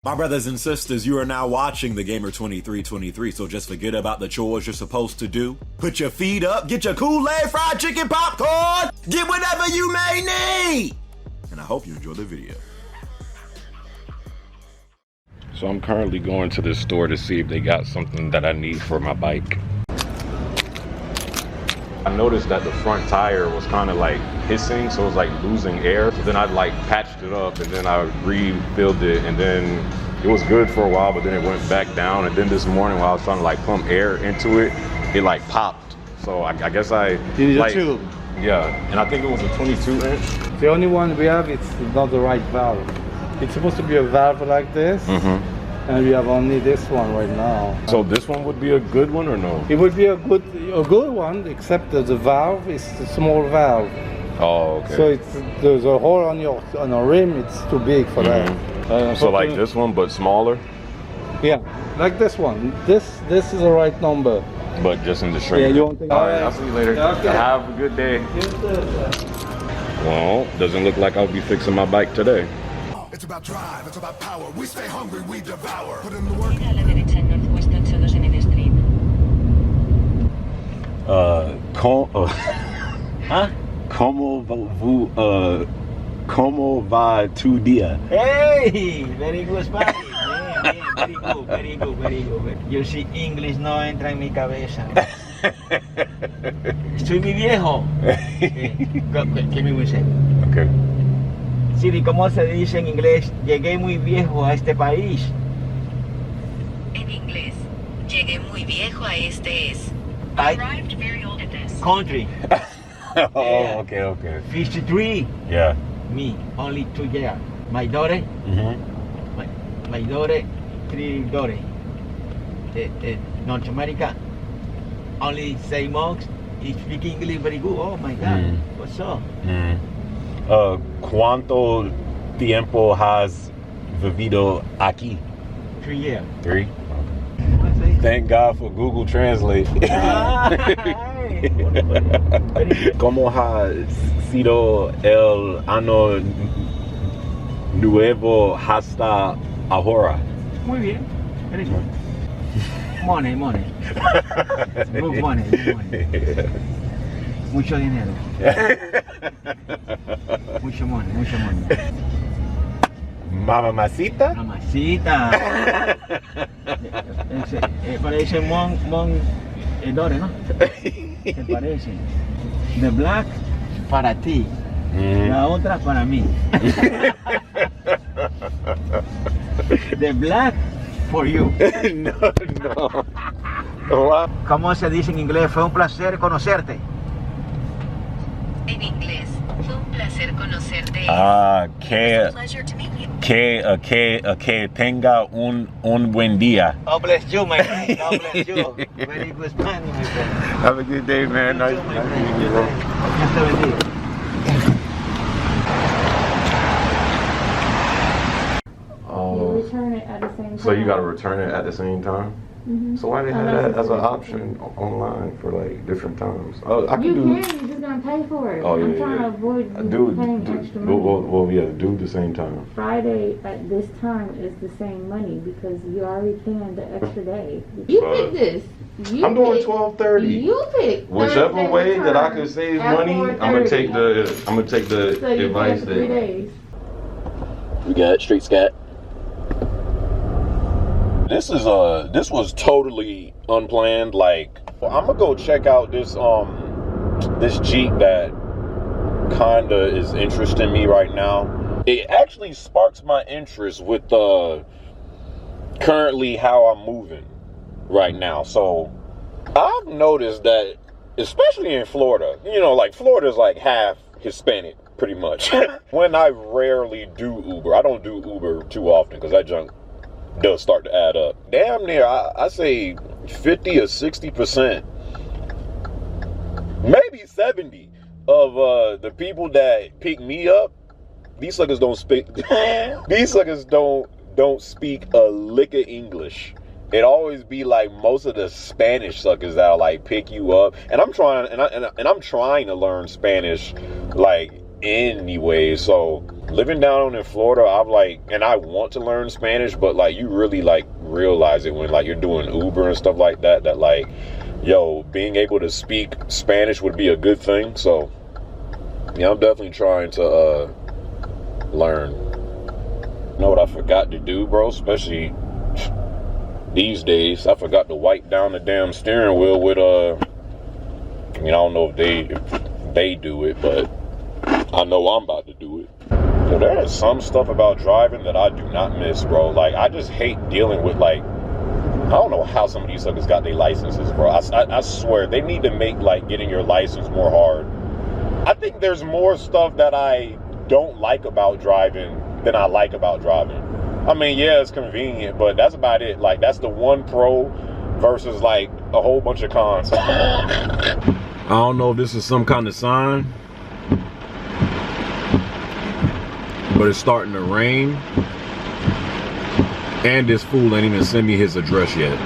My brothers and sisters, you are now watching the Gamer2323, so just forget about the chores you're supposed to do. Put your feet up, get your Kool-Aid, fried chicken, popcorn, get whatever you may need! And I hope you enjoy the video. So I'm currently going to this store to see if they got something that I need for my bike. I noticed that the front tire was kind of like hissing, so it was like losing air. So then I like patched it up and then I refilled it, and then it was good for a while, but then it went back down. And then this morning while I was trying to like pump air into it, it like popped. So I guess I like, tube. Yeah, and I think it was a 22 inch. The only one we have, it's not the right valve. It's supposed to be a valve like this. And we have only this one right now. So this one would be a good one or no? It would be a good one, except that the valve is a small valve. Oh, okay. So there's a hole on a rim. It's too big for that. So like this one, but smaller? Yeah, like this one. This is the right number. But just in the shrink. Yeah, you won't think. All right, I'll see you later. Okay. Have a good day. Well, doesn't look like I'll be fixing my bike today. It's about drive, it's about power. We stay hungry, we devour. Put in the work. A la derecha en Northwest 82 en el Street. ¿Cómo va tu día? Hey, very good Spanish. Bien, very good. You see, English no entra en mi cabeza. Soy muy viejo. Give me one second. Okay. Siri, ¿cómo se dice en inglés? Llegué muy viejo a este país. En inglés, llegué muy viejo a este es. I Arrived very old at this. country. Oh, okay. 53. Yeah. Me, only 2 years. My daughter, my daughter, 3 daughters. North America, only 6 months. He speak English very good. Oh my God, what's up? ¿Cuánto tiempo has vivido aquí? 3 years. 3? Thank God for Google Translate. ¿Cómo ha sido el año nuevo hasta ahora? Muy bien. Very good. Money. Good money. Mucho dinero. Mucho money. Mamacita? Mamacita. Parece Dore, ¿no? Se parece. The black para ti. La otra para mí. The black for you. No. ¿Cómo se dice en inglés? Fue un placer conocerte. En inglés, fue un placer conocerte. Que Pleasure to meet you. que tenga un buen día. God bless you, my friend. God bless you. Very good Spanish, my friend. Have a good day, man. Nice to meet you, bro. Dios te bendiga. Oh. Return it at the same time. So you gotta return it at the same time? So why they have that as an option online for like different times? Oh, I can You do. can, you're just gonna pay for it. Oh yeah, I'm trying to yeah. avoid paying extra money. Well, yeah, do the same time. Friday at this time is the same money because you already paying the extra day. You pick this. I'm doing 12:30. You pick. Whichever Thursday way that I return can save at money, I'm gonna take the 4:30. So you advice pay for 3 that. days. We got street scat. This was totally unplanned. Like, I'm gonna go check out this Jeep that kinda is interesting me right now. It actually sparks my interest with currently how I'm moving right now. So I've noticed that, especially in Florida, like Florida's like half Hispanic pretty much. When I rarely do Uber, I don't do Uber too often because that junk does start to add up. Damn near, I say 50 or 60%, maybe 70 of the people that pick me up, these suckers don't speak. These suckers don't speak a lick of English. It always be like most of the Spanish suckers that'll like pick you up, and I'm trying to learn Spanish like anyway. So living down in Florida, I'm like, and I want to learn Spanish, but like you really like realize it when like you're doing Uber and stuff like that, that like, yo, being able to speak Spanish would be a good thing. So yeah, I'm definitely trying to learn. You know what I forgot to do, bro? Especially these days, I forgot to wipe down the damn steering wheel with I mean, I don't know if they do it, but I know I'm about to do it. So there is some stuff about driving that I do not miss, bro. Like, I just hate dealing with, like, I don't know how some of these suckers got their licenses, bro. I swear, they need to make, like, getting your license more hard. I think there's more stuff that I don't like about driving than I like about driving. I mean, yeah, it's convenient, but that's about it. Like, that's the one pro versus, like, a whole bunch of cons. I don't know if this is some kind of sign, but it's starting to rain, and this fool ain't even sent me his address yet,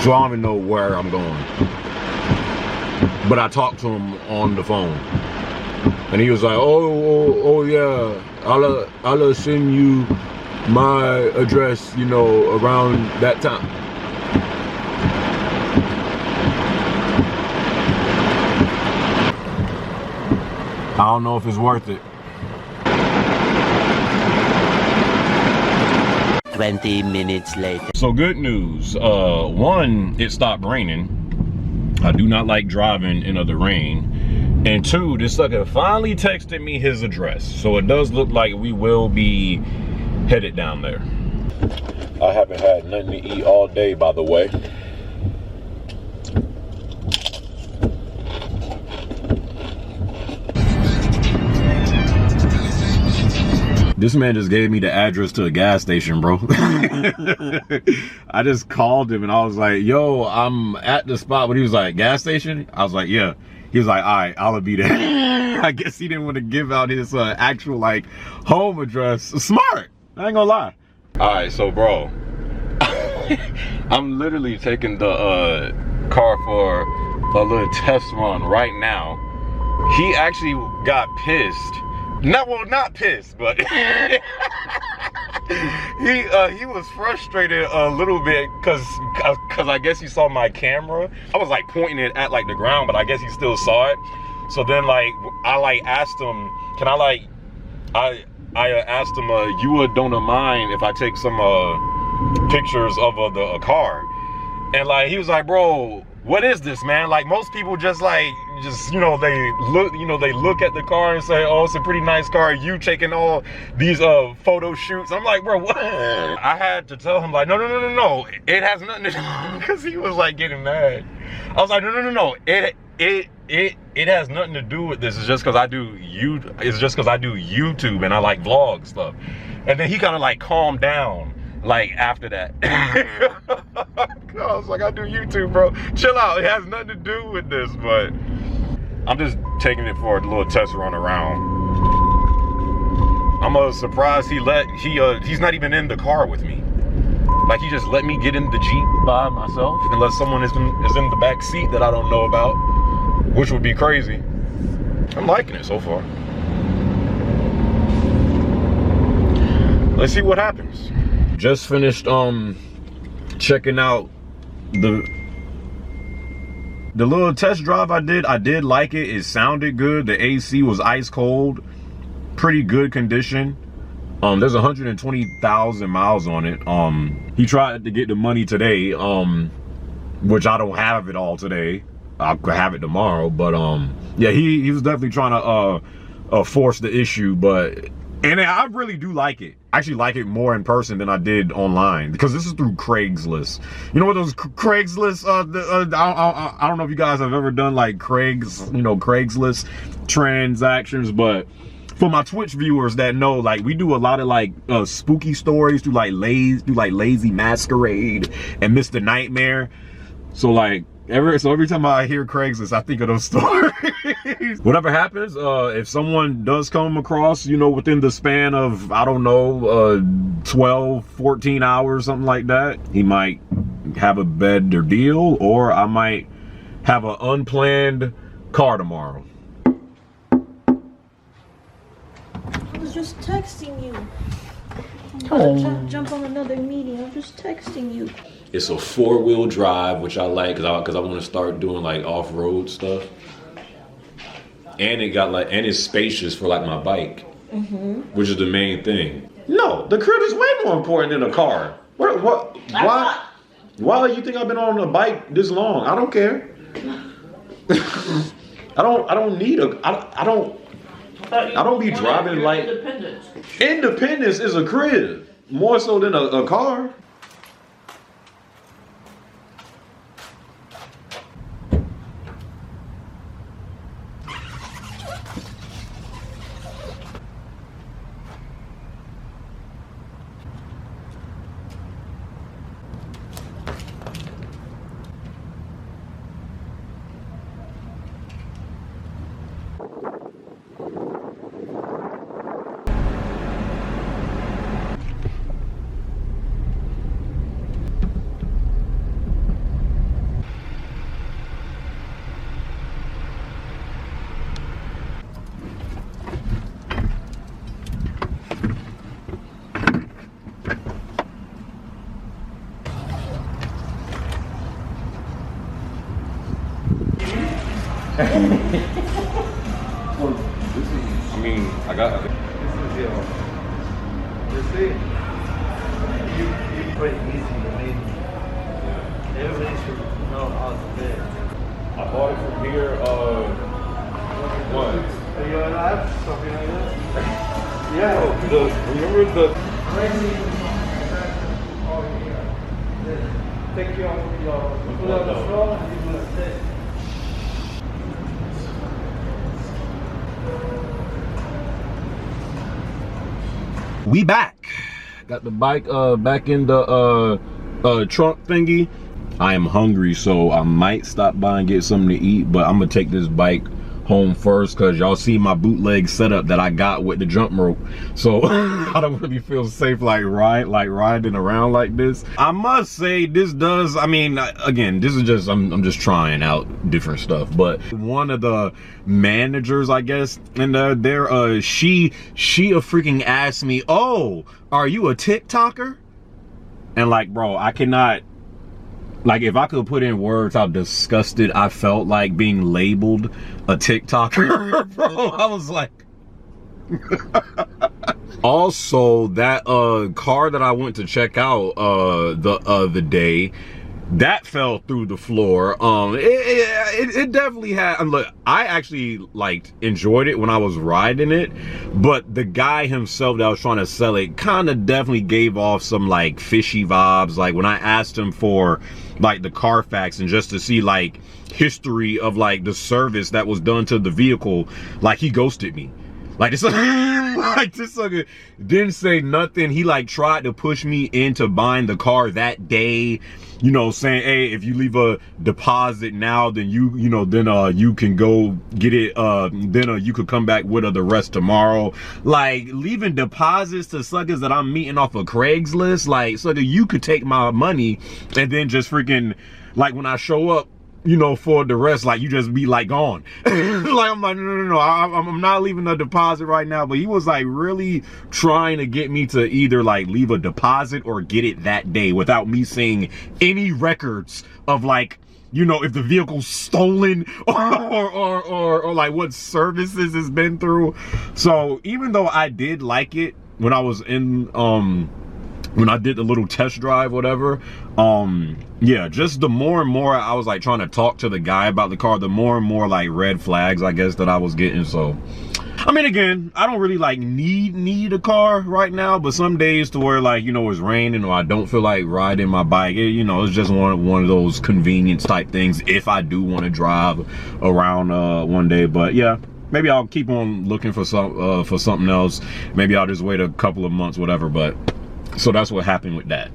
so I don't even know where I'm going. But I talked to him on the phone, and he was like, oh yeah, I'll send you my address, you know, around that time. I don't know if it's worth it. 20 minutes later. So good news. One, it stopped raining. I do not like driving in the rain. And two, this sucker finally texted me his address. So it does look like we will be headed down there. I haven't had nothing to eat all day, by the way. This man just gave me the address to a gas station, bro. I just called him and I was like, yo, I'm at the spot. But he was like, gas station? I was like, yeah. He was like, all right, I'll be there. I guess he didn't want to give out his actual like home address. Smart. I ain't gonna lie. All right, so bro, I'm literally taking the car for a little test run right now. He actually got pissed. Not pissed, but he was frustrated a little bit because I guess he saw my camera. I was like pointing it at like the ground, but I guess he still saw it. So then like I like asked him, can I like I asked him, you don't mind if I take some pictures of the car? And like he was like, bro, what is this, man? Like most people just you know, they look at the car and say, oh, it's a pretty nice car. You taking all these photo shoots. I'm like, bro, what? I had to tell him like, no, it has nothing to do, because he was like getting mad. I was like, no, it has nothing to do with this. It's just because I do YouTube and I like vlog stuff. And then he kind of like calmed down like after that. I was like, I do YouTube, bro. Chill out. It has nothing to do with this, but I'm just taking it for a little test run around. I'm surprised he's not even in the car with me. Like he just let me get in the Jeep by myself, unless someone is in the back seat that I don't know about, which would be crazy. I'm liking it so far. Let's see what happens. Just finished checking out the little test drive I did. I did like it. It sounded good. The AC was ice cold. Pretty good condition. There's 120,000 miles on it. He tried to get the money today, which I don't have it all today. I'll have it tomorrow, but yeah, he was definitely trying to force the issue, and I really do like it. I actually like it more in person than I did online, because this is through Craigslist. You know what those Craigslist, I don't know if you guys have ever done like Craigslist transactions, but for my Twitch viewers that know, like we do a lot of like spooky stories through like Lazy Masquerade and Mr. Nightmare. So like every time I hear Craigslist, I think of those stories. Whatever happens, if someone does come across, you know, within the span of, I don't know, 12, 14 hours, something like that, he might have a better deal, or I might have an unplanned car tomorrow. just texting you. I'm trying to jump on another meeting. I'm just texting you. It's a 4-wheel drive, which I like because I want to start doing like off-road stuff. And it got like, and it's spacious for like my bike, which is the main thing. No, the crib is way more important than a car. Why do you think I've been on a bike this long? I don't care. I don't need a. I don't be driving like. Independence is a crib more so than a car. I mean, I got. This is your. You see, you pretty easy. I mean, everybody should know how to play. I bought it from here. What? Are you alive? Something like this? Yeah. Remember the. Take your foot on the floor and you will stay. We back. Got the bike back in the trunk thingy. I am hungry, so I might stop by and get something to eat, but I'm gonna take this bike home first because y'all see my bootleg setup that I got with the jump rope. So I don't really feel safe riding around like this. I must say this does, I mean, again, this is just, I'm just trying out different stuff, but one of the managers, I guess, and she freaking asked me, oh, are you a TikToker? And like, bro, I cannot, like, if I could put in words how disgusted I felt like being labeled a TikToker, bro, I was like. Also, that car that I went to check out the other day, that fell through the floor. It definitely had. Look, I actually enjoyed it when I was riding it, but the guy himself that was trying to sell it kind of definitely gave off some like fishy vibes. Like when I asked him for like the Carfax and just to see like history of like the service that was done to the vehicle, like he ghosted me. Like this, like this sucker didn't say nothing. He like tried to push me into buying the car that day, you know, saying, hey, if you leave a deposit now, then you can go get it. Then you could come back with the rest tomorrow. Like leaving deposits to suckers that I'm meeting off of Craigslist, like so that you could take my money and then just freaking like when I show up, you know, for the rest, like you just be like gone. Like I'm like, no, I'm not leaving a deposit right now. But he was like really trying to get me to either like leave a deposit or get it that day without me seeing any records of like, you know, if the vehicle's stolen or like what services it's been through. So even though I did like it when I was in when I did the little test drive, whatever, yeah, just the more and more I was like trying to talk to the guy about the car, the more and more like red flags, I guess, that I was getting. So I mean, again, I don't really like need a car right now, but some days to where like, you know, it's raining or I don't feel like riding my bike, you know, it's just one of those convenience type things if I do want to drive around one day. But yeah, maybe I'll keep on looking for something else. Maybe I'll just wait a couple of months, whatever. But so that's what happened with that.